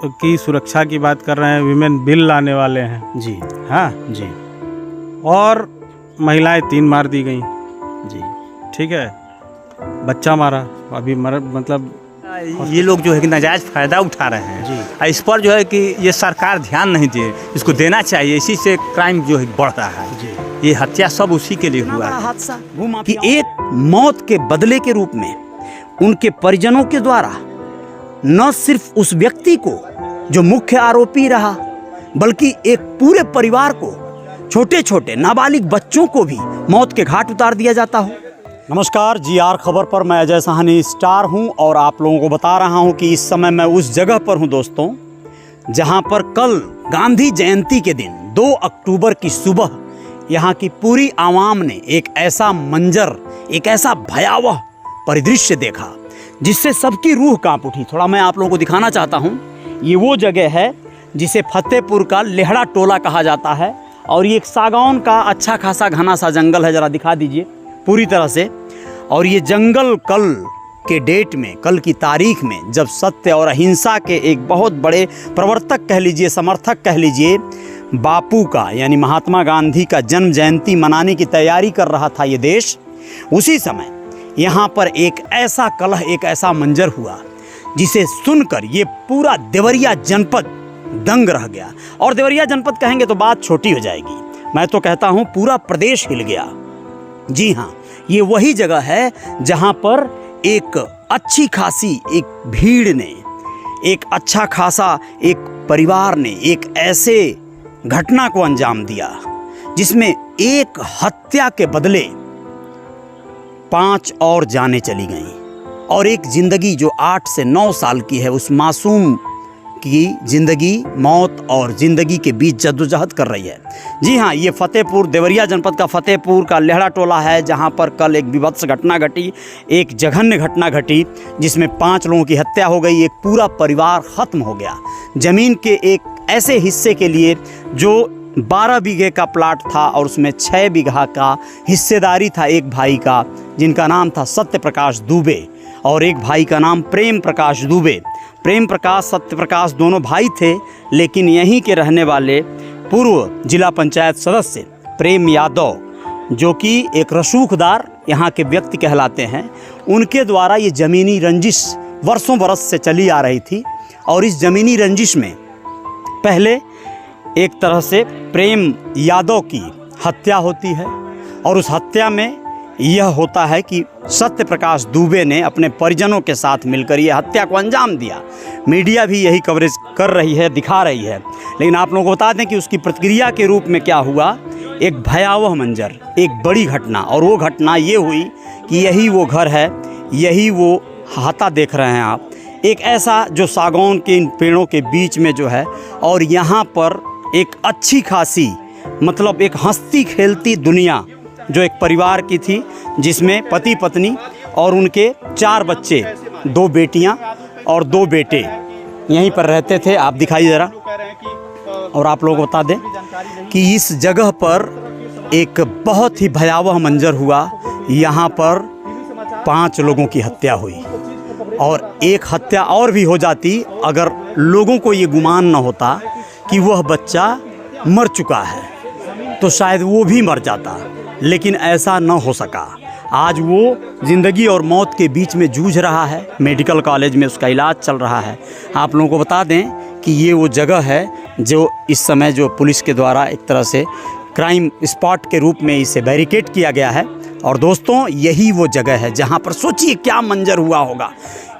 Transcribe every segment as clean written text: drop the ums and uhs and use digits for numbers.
की सुरक्षा की बात कर रहे हैं, विमेन बिल लाने वाले हैं जी हाँ जी और महिलाएं 3 मार दी गई। जी। ठीक है, बच्चा मारा अभी मतलब ये लोग जो है कि नाजायज़ फ़ायदा उठा रहे हैं जी। इस पर जो है कि ये सरकार ध्यान नहीं दे, इसको देना चाहिए। इसी से क्राइम जो है बढ़ रहा है जी। ये हत्या सब उसी के लिए हुआ है। हादसा कि एक मौत के बदले के रूप में उनके परिजनों के द्वारा न सिर्फ उस व्यक्ति को जो मुख्य आरोपी रहा, बल्कि एक पूरे परिवार को, छोटे छोटे नाबालिग बच्चों को भी मौत के घाट उतार दिया जाता हो। नमस्कार, GR खबर पर मैं अजय साहनी स्टार हूं और आप लोगों को बता रहा हूं कि इस समय मैं उस जगह पर हूं दोस्तों, जहां पर कल गांधी जयंती के दिन 2 अक्टूबर की सुबह यहां की पूरी आवाम ने एक ऐसा मंजर, एक ऐसा भयावह परिदृश्य देखा जिससे सबकी रूह कांप उठी। थोड़ा मैं आप लोगों को दिखाना चाहता हूं। ये वो जगह है जिसे फतेहपुर का लेहड़ा टोला कहा जाता है और ये एक सागौन का अच्छा खासा घना सा जंगल है। ज़रा दिखा दीजिए पूरी तरह से। और ये जंगल कल के डेट में, कल की तारीख में, जब सत्य और अहिंसा के एक बहुत बड़े प्रवर्तक कह लीजिए, समर्थक कह लीजिए, बापू का यानी महात्मा गांधी का जन्म जयंती मनाने की तैयारी कर रहा था ये देश, उसी समय यहाँ पर एक ऐसा कलह, एक ऐसा मंजर हुआ जिसे सुनकर ये पूरा देवरिया जनपद दंग रह गया। और देवरिया जनपद कहेंगे तो बात छोटी हो जाएगी, मैं तो कहता हूँ पूरा प्रदेश हिल गया। जी हाँ, ये वही जगह है जहाँ पर एक अच्छी खासी एक भीड़ ने, एक अच्छा खासा एक परिवार ने एक ऐसे घटना को अंजाम दिया जिसमें एक हत्या के बदले 5 और जानें चली गईं और एक जिंदगी जो 8 से 9 साल की है, उस मासूम की जिंदगी मौत और जिंदगी के बीच जद्दोजहद कर रही है। जी हाँ, ये फतेहपुर, देवरिया जनपद का फतेहपुर का लेहड़ा टोला है जहाँ पर कल एक विभत्स घटना घटी, एक जघन्य घटना घटी जिसमें 5 लोगों की हत्या हो गई, एक पूरा परिवार ख़त्म हो गया। ज़मीन के एक ऐसे हिस्से के लिए जो 12 बीघे का प्लाट था और उसमें 6 बीघा का हिस्सेदारी था एक भाई का, जिनका नाम था सत्य प्रकाश दुबे और एक भाई का नाम प्रेम प्रकाश दुबे। प्रेम प्रकाश, सत्य प्रकाश दोनों भाई थे, लेकिन यहीं के रहने वाले पूर्व जिला पंचायत सदस्य प्रेम यादव, जो कि एक रसूखदार यहाँ के व्यक्ति कहलाते हैं, उनके द्वारा ये ज़मीनी रंजिश वर्षों बरस से चली आ रही थी। और इस ज़मीनी रंजिश में पहले एक तरह से प्रेम यादव की हत्या होती है और उस हत्या में यह होता है कि सत्य प्रकाश दुबे ने अपने परिजनों के साथ मिलकर यह हत्या को अंजाम दिया। मीडिया भी यही कवरेज कर रही है, दिखा रही है। लेकिन आप लोगों को बता दें कि उसकी प्रतिक्रिया के रूप में क्या हुआ, एक भयावह मंजर, एक बड़ी घटना। और वो घटना ये हुई कि यही वो घर है, यही वो हाता देख रहे हैं आप, एक ऐसा जो सागौन के इन पेड़ों के बीच में जो है, और यहाँ पर एक अच्छी खासी, मतलब एक हंसती खेलती दुनिया जो एक परिवार की थी, जिसमें पति पत्नी और उनके 4 बच्चे, 2 बेटियां और 2 बेटे यहीं पर रहते थे। आप दिखाइए ज़रा। और आप लोगों को बता दें कि इस जगह पर एक बहुत ही भयावह मंजर हुआ। यहाँ पर 5 लोगों की हत्या हुई और एक हत्या और भी हो जाती अगर लोगों को ये गुमान न होता कि वह बच्चा मर चुका है, तो शायद वो भी मर जाता, लेकिन ऐसा न हो सका। आज वो ज़िंदगी और मौत के बीच में जूझ रहा है, मेडिकल कॉलेज में उसका इलाज चल रहा है। आप लोगों को बता दें कि ये वो जगह है जो इस समय जो पुलिस के द्वारा एक तरह से क्राइम स्पॉट के रूप में इसे बैरिकेड किया गया है। और दोस्तों, यही वो जगह है जहाँ पर सोचिए क्या मंजर हुआ होगा,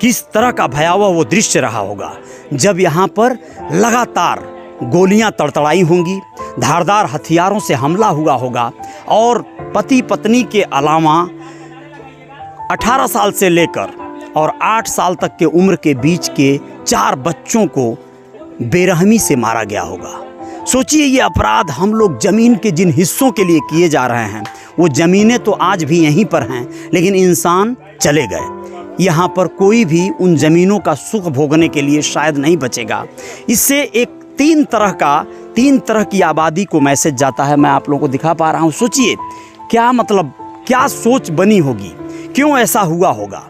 किस तरह का भयावह वो दृश्य रहा होगा जब यहाँ पर लगातार गोलियाँ तड़तड़ाई होंगी, धारदार हथियारों से हमला हुआ होगा और पति पत्नी के अलावा 18 साल से लेकर और 8 साल तक के उम्र के बीच के 4 बच्चों को बेरहमी से मारा गया होगा। सोचिए ये अपराध हम लोग ज़मीन के जिन हिस्सों के लिए किए जा रहे हैं, वो ज़मीनें तो आज भी यहीं पर हैं, लेकिन इंसान चले गए। यहाँ पर कोई भी उन ज़मीनों का सुख भोगने के लिए शायद नहीं बचेगा। इससे एक 3 तरह की आबादी को मैसेज जाता है। मैं आप लोगों को दिखा पा रहा हूँ। सोचिए क्या मतलब, क्या सोच बनी होगी, क्यों ऐसा हुआ होगा।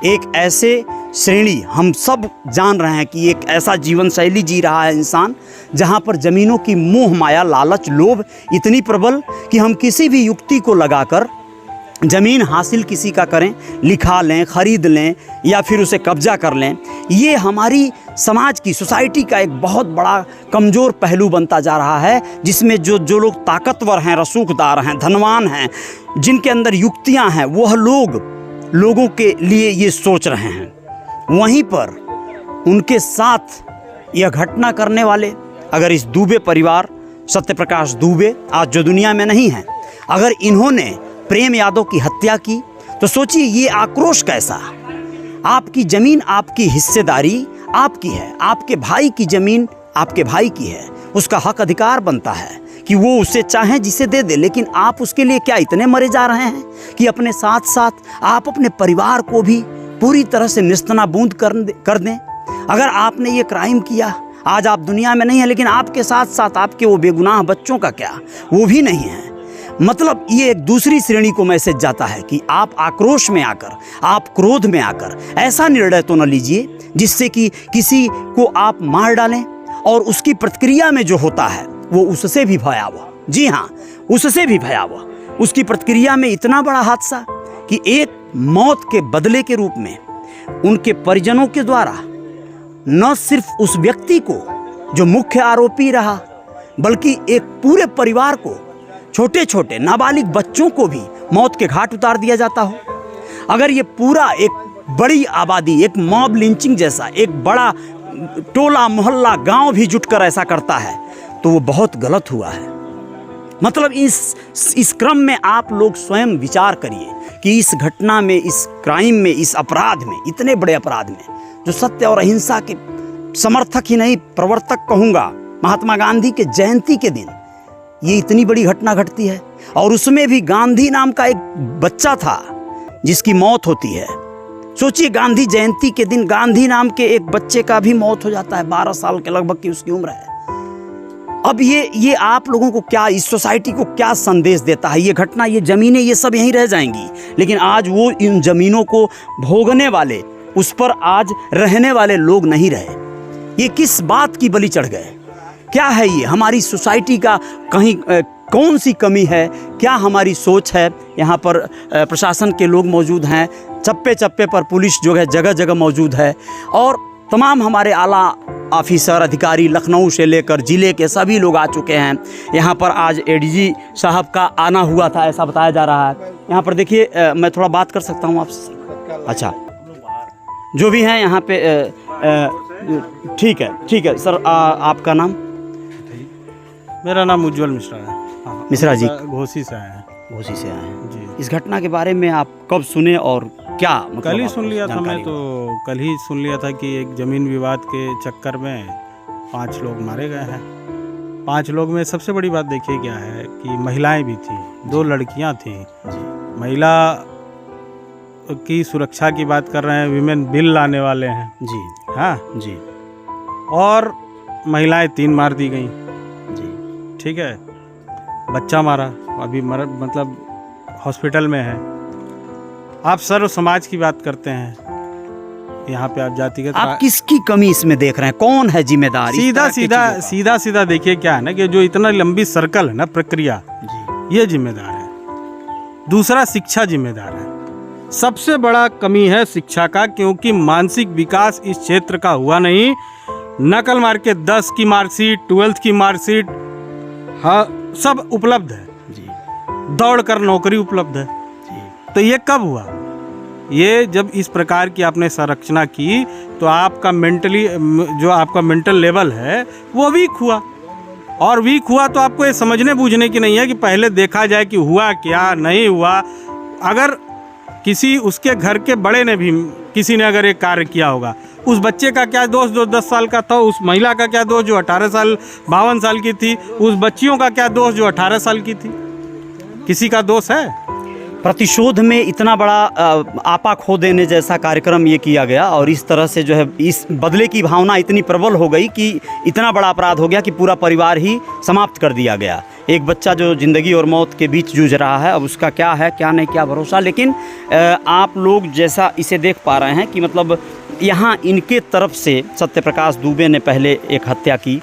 एक ऐसे श्रेणी हम सब जान रहे हैं कि एक ऐसा जीवन शैली जी रहा है इंसान जहाँ पर ज़मीनों की मोह माया लालच लोभ इतनी प्रबल कि हम किसी भी युक्ति को लगाकर ज़मीन हासिल किसी का करें, लिखा लें, ख़रीद लें या फिर उसे कब्जा कर लें। ये हमारी समाज की सोसाइटी का एक बहुत बड़ा कमज़ोर पहलू बनता जा रहा है, जिसमें जो लोग ताकतवर हैं, रसूखदार हैं, धनवान हैं, जिनके अंदर युक्तियां हैं, वह लोगों के लिए ये सोच रहे हैं। वहीं पर उनके साथ यह घटना करने वाले, अगर इस दुबे परिवार, सत्यप्रकाश दुबे आज जो दुनिया में नहीं है, अगर इन्होंने प्रेम यादव की हत्या की तो सोचिए ये आक्रोश कैसा। आपकी ज़मीन, आपकी हिस्सेदारी आपकी है, आपके भाई की ज़मीन आपके भाई की है, उसका हक अधिकार बनता है कि वो उसे चाहे जिसे दे दे, लेकिन आप उसके लिए क्या इतने मरे जा रहे हैं कि अपने साथ साथ आप अपने परिवार को भी पूरी तरह से निस्तनाबूद कर दें। अगर आपने ये क्राइम किया, आज आप दुनिया में नहीं है, लेकिन आपके साथ साथ आपके वो बेगुनाह बच्चों का क्या, वो भी नहीं है। मतलब ये एक दूसरी श्रेणी को मैसेज जाता है कि आप आक्रोश में आकर, आप क्रोध में आकर ऐसा निर्णय तो न लीजिए जिससे कि किसी को आप मार डालें, और उसकी प्रतिक्रिया में जो होता है वो उससे भी भयावह, जी हाँ, उससे भी भयावह, उसकी प्रतिक्रिया में इतना बड़ा हादसा कि एक मौत के बदले के रूप में उनके परिजनों के द्वारा न सिर्फ उस व्यक्ति को जो मुख्य आरोपी रहा, बल्कि एक पूरे परिवार को, छोटे छोटे नाबालिग बच्चों को भी मौत के घाट उतार दिया जाता हो। अगर ये पूरा एक बड़ी आबादी, एक मॉब लिंचिंग जैसा एक बड़ा टोला मोहल्ला गांव भी जुटकर ऐसा करता है तो वो बहुत गलत हुआ है। मतलब इस क्रम में आप लोग स्वयं विचार करिए कि इस घटना में, इस क्राइम में, इस अपराध में, इतने बड़े अपराध में, जो सत्य और अहिंसा के समर्थक ही नहीं प्रवर्तक कहूँगा, महात्मा गांधी के जयंती के दिन ये इतनी बड़ी घटना घटती है, और उसमें भी गांधी नाम का एक बच्चा था जिसकी मौत होती है। सोचिए, गांधी जयंती के दिन गांधी नाम के एक बच्चे का भी मौत हो जाता है, 12 साल के लगभग की उसकी उम्र है। अब ये आप लोगों को क्या, इस सोसाइटी को क्या संदेश देता है? ये घटना, ये ज़मीनें, ये सब यहीं रह जाएंगी, लेकिन आज वो इन ज़मीनों को भोगने वाले, उस पर आज रहने वाले लोग नहीं रहे। ये किस बात की बलि चढ़ गए? क्या है ये? हमारी सोसाइटी का कहीं कौन सी कमी है? क्या हमारी सोच है? यहाँ पर प्रशासन के लोग मौजूद हैं, चप्पे चप्पे पर पुलिस जो है जगह जगह मौजूद है, और तमाम हमारे आला ऑफिसर अधिकारी लखनऊ से लेकर ज़िले के सभी लोग आ चुके हैं। यहाँ पर आज एडीजी साहब का आना हुआ था, ऐसा बताया जा रहा है। यहाँ पर देखिए, मैं थोड़ा बात कर सकता हूँ आपसे? अच्छा, जो भी हैं यहाँ पे, ठीक है सर, आपका नाम? मेरा नाम उज्जवल मिश्रा है। हाँ, मिश्रा जी घोसी से आए हैं। घोसी से आए हैं जी। इस घटना के बारे में आप कब सुने और क्या मतलब? कल ही सुन लिया था जानकारी मैं, तो कल ही सुन लिया था कि एक ज़मीन विवाद के चक्कर में 5 लोग मारे गए हैं। 5 लोग में सबसे बड़ी बात देखिए क्या है कि महिलाएं भी थी, 2 लड़कियां थी। महिला की सुरक्षा की बात कर रहे हैं, विमेन बिल लाने वाले हैं जी। हाँ जी। और महिलाएं 3 मार दी गई, जी। ठीक है। बच्चा मारा, अभी मतलब हॉस्पिटल में है। आप सर्व समाज की बात करते हैं, यहाँ पे आप जातिगत, आप किसकी कमी इसमें देख रहे हैं? कौन है जिम्मेदार? सीधा देखिए क्या है ना कि जो इतना लंबी सर्कल है ना, प्रक्रिया, ये जिम्मेदार है। दूसरा, शिक्षा जिम्मेदार है। सबसे बड़ा कमी है शिक्षा का, क्योंकि मानसिक विकास इस क्षेत्र का हुआ नहीं। नकल मार के 10 की मार्कशीट, 12th की मार्कशीट, हाँ, सब उपलब्ध है जी। दौड़ कर नौकरी उपलब्ध है जी। तो ये कब हुआ? ये जब इस प्रकार की आपने संरचना की तो आपका मेंटली, जो आपका मेंटल लेवल है वो वीक हुआ, और वीक हुआ तो आपको ये समझने बूझने की नहीं है कि पहले देखा जाए कि हुआ क्या, नहीं हुआ। अगर किसी उसके घर के बड़े ने भी, किसी ने अगर एक कार्य किया होगा, उस बच्चे का क्या दोष जो 10 साल का था, उस महिला का क्या दोष जो 18 साल 52 साल की थी, उस बच्चियों का क्या दोष जो 18 साल की थी? किसी का दोष है? प्रतिशोध में इतना बड़ा आपा खो देने जैसा कार्यक्रम ये किया गया, और इस तरह से जो है इस बदले की भावना इतनी प्रबल हो गई कि इतना बड़ा अपराध हो गया कि पूरा परिवार ही समाप्त कर दिया गया। एक बच्चा जो ज़िंदगी और मौत के बीच जूझ रहा है, अब उसका क्या है क्या नहीं, क्या भरोसा। लेकिन आप लोग जैसा इसे देख पा रहे हैं कि मतलब यहाँ इनके तरफ से सत्यप्रकाश दुबे ने पहले एक हत्या की,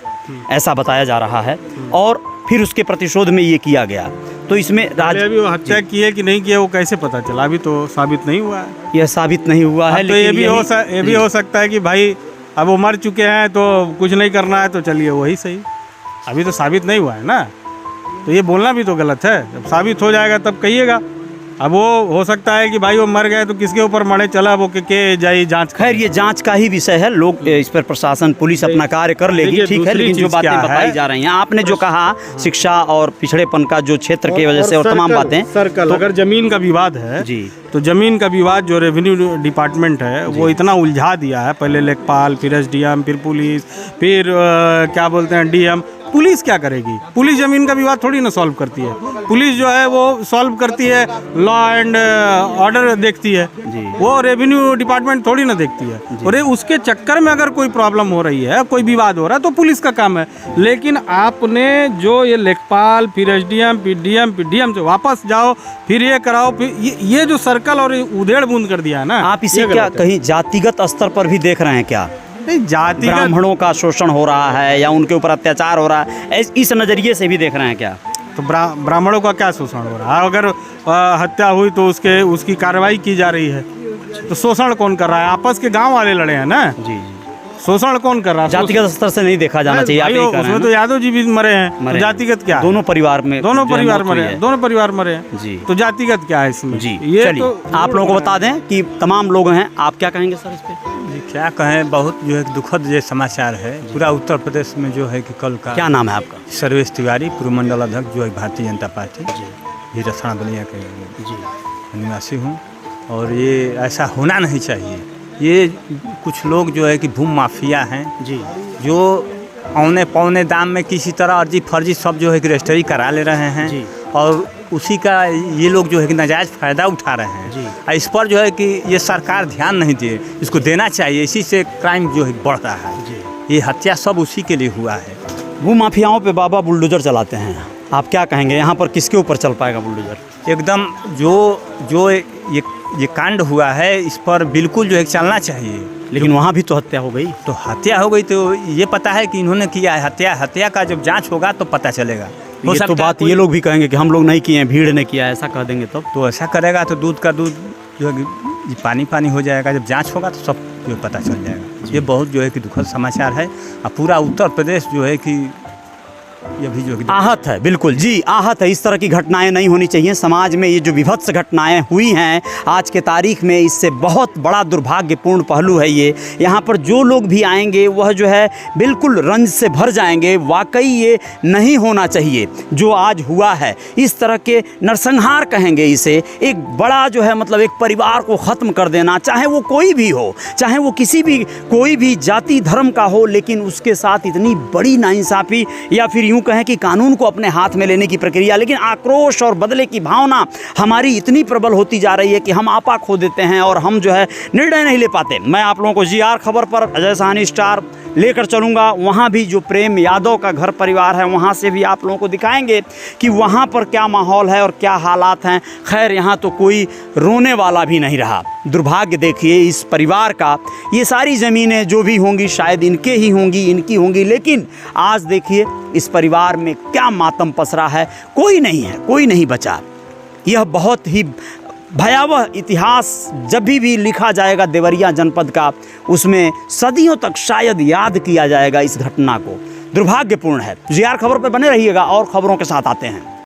ऐसा बताया जा रहा है, और फिर उसके प्रतिशोध में ये किया गया। तो इसमें अभी वो हत्या की है कि नहीं की है वो कैसे पता चला? अभी तो साबित नहीं हुआ है। यह साबित नहीं हुआ है। तो ये भी हो सकता है कि भाई अब वो मर चुके हैं तो कुछ नहीं करना है तो चलिए वही सही। अभी तो साबित नहीं हुआ है ना, तो ये बोलना भी तो गलत है। जब साबित हो जाएगा तब कहिएगा। अब वो हो सकता है कि भाई वो मर गए तो किसके ऊपर मरे, चला वो के जाई जांच। खैर ये जांच का ही विषय है, लोग इस पर प्रशासन पुलिस अपना कार्य कर लेगी, ठीक है। लेकिन जो बातें बताई जा रही हैं, आपने जो कहा शिक्षा और पिछड़ेपन का जो क्षेत्र की वजह से और तमाम बातें, सर्कल अगर जमीन का विवाद है जी, तो जमीन का विवाद जो रेवेन्यू डिपार्टमेंट है वो इतना उलझा दिया है। पहले लेखपाल, फिर एसडीएम, फिर पुलिस, फिर क्या बोलते हैं डीएम। पुलिस क्या करेगी? पुलिस जमीन का विवाद थोड़ी ना सॉल्व करती है। पुलिस जो है वो सॉल्व करती है, लॉ एंड ऑर्डर देखती है, वो रेवेन्यू डिपार्टमेंट थोड़ी ना देखती है। और उसके चक्कर में अगर कोई प्रॉब्लम हो रही है, कोई विवाद हो रहा है तो पुलिस का काम है। लेकिन आपने जो ये लेखपाल, फिर एसडीएम, फिर डीएम से वापस जाओ, फिर ये कराओ, फिर ये जो सर्कल और उधेड़ बूंद कर दिया है ना, आप इसे क्या कहीं जातिगत स्तर पर भी देख रहे हैं क्या? नहीं, जाति ब्राह्मणों का शोषण हो रहा है या उनके ऊपर अत्याचार हो रहा है, इस नज़रिए से भी देख रहे हैं क्या? तो ब्राह्मणों का क्या शोषण हो रहा है? अगर हत्या हुई तो उसकी कार्रवाई की जा रही है, तो शोषण कौन कर रहा है? आपस के गांव वाले लड़े हैं ना। जी, शोषण कौन कर रहा है? जातिगत स्तर से नहीं देखा जाना चाहिए। आप यही कह रहे हैं उसमें ना? तो यादव जी भी मरे हैं, तो जातिगत क्या है? दोनों परिवार में दोनों जो है परिवार मौत मरे हुई हैं, है। दोनों परिवार मरे हैं जी, तो जातिगत क्या है इसमें? जी ये चलिए, तो आप लोगों को बता दें कि तमाम लोग हैं, आप क्या कहेंगे सर इस पे? जी क्या कहें, बहुत जो है दुखद ये समाचार है। पूरा उत्तर प्रदेश में जो है कि कल का क्या नाम है आपका? सर्वेश तिवारी, पूर्व मंडल अध्यक्ष जो है भारतीय जनता पार्टी, ये रसना बलिया के निवासी हूँ। और ये ऐसा होना नहीं चाहिए। ये कुछ लोग जो है कि भूमि माफिया हैं जी, जो औने पौने दाम में किसी तरह अर्जी फर्जी सब जो है कि रजिस्ट्री करा ले रहे हैं जी। और उसी का ये लोग जो है कि नाजायज़ फ़ायदा उठा रहे हैं जी। और इस पर जो है कि ये सरकार ध्यान नहीं दे, इसको देना चाहिए। इसी से क्राइम जो है बढ़ रहा है जी। ये हत्या सब उसी के लिए हुआ है। वो माफियाओं पे बाबा बुलडोजर चलाते हैं, आप क्या कहेंगे? यहाँ पर किसके ऊपर चल पाएगा बुलडोजर? एकदम जो ये कांड हुआ है इस पर बिल्कुल जो है चलना चाहिए। लेकिन वहाँ भी तो हत्या हो गई। तो हत्या हो गई तो ये पता है कि इन्होंने किया है। हत्या का जब जांच होगा तो पता चलेगा। ये तो बात ये लोग भी कहेंगे कि हम लोग नहीं किए हैं, भीड़ ने किया है, ऐसा कह देंगे तब तो ऐसा करेगा तो दूध का दूध जो है कि पानी हो जाएगा। जब जांच होगा तो सब जो पता चल जाएगा। ये बहुत जो है कि दुखद समाचार है। और पूरा उत्तर प्रदेश जो है कि ये भी जो आहत है, बिल्कुल जी आहत है। इस तरह की घटनाएं नहीं होनी चाहिए समाज में। ये जो विभत्स घटनाएं हुई हैं आज के तारीख में, इससे बहुत बड़ा दुर्भाग्यपूर्ण पहलू है ये। यहाँ पर जो लोग भी आएंगे वह जो है बिल्कुल रंज से भर जाएंगे। वाकई ये नहीं होना चाहिए जो आज हुआ है। इस तरह के नरसंहार कहेंगे इसे, एक बड़ा जो है मतलब एक परिवार को ख़त्म कर देना, चाहे वो कोई भी हो, चाहे वो कोई भी जाति धर्म का हो, लेकिन उसके साथ इतनी बड़ी नाइंसाफ़ी या फिर यूँ कहें कि कानून को अपने हाथ में लेने की प्रक्रिया। लेकिन आक्रोश और बदले की भावना हमारी इतनी प्रबल होती जा रही है कि हम आपा खो देते हैं और हम जो है निर्णय नहीं ले पाते। मैं आप लोगों को GR खबर पर अजय साहनी स्टार लेकर चलूँगा। वहाँ भी जो प्रेम यादव का घर परिवार है वहाँ से भी आप लोगों को दिखाएंगे कि वहाँ पर क्या माहौल है और क्या हालात हैं। खैर यहाँ तो कोई रोने वाला भी नहीं रहा। दुर्भाग्य देखिए इस परिवार का। ये सारी ज़मीनें जो भी होंगी शायद इनके ही होंगी, इनकी होंगी, लेकिन आज देखिए इस परिवार में क्या मातम पसरा है। कोई नहीं है, कोई नहीं बचा। यह बहुत ही भयावह इतिहास जब भी लिखा जाएगा देवरिया जनपद का, उसमें सदियों तक शायद याद किया जाएगा इस घटना को। दुर्भाग्यपूर्ण है। GR खबर पर बने रहिएगा और खबरों के साथ आते हैं।